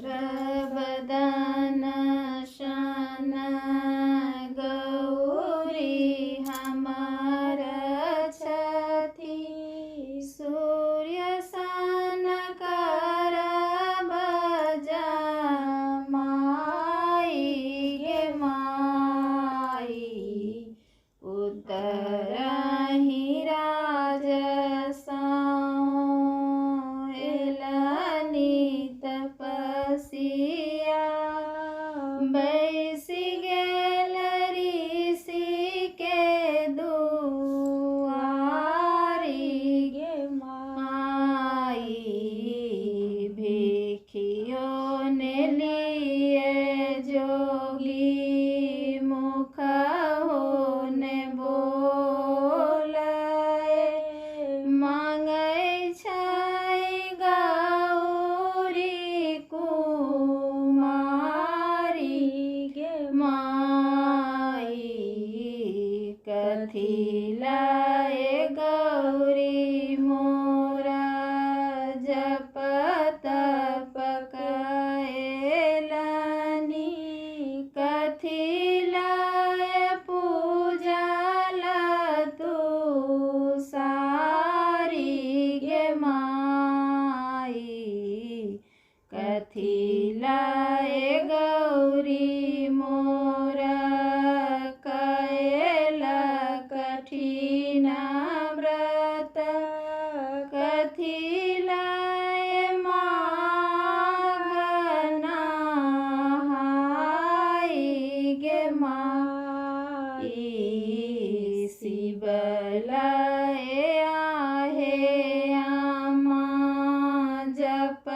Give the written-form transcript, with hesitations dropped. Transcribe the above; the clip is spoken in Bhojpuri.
चंद्रवदन शन गौरी हमर छथि सूर्य सन करब जमाई गे माई उतरहि तपसिया बैसि गेल ऋषि के दुआरी गे माई भिखियो ने लिए जोगी मुख होने बोलाए मांगै छै गौरी कुमारी गे माई कथी लाए गौरी मोरा जप तप कैलनी कथी लाए पूजल तू सारी गे माई कथी लाए गौरी मोरा कैल कठिन व्रत कथी लाए माघ नहाई गे माई शिव लाए आहे आमा जप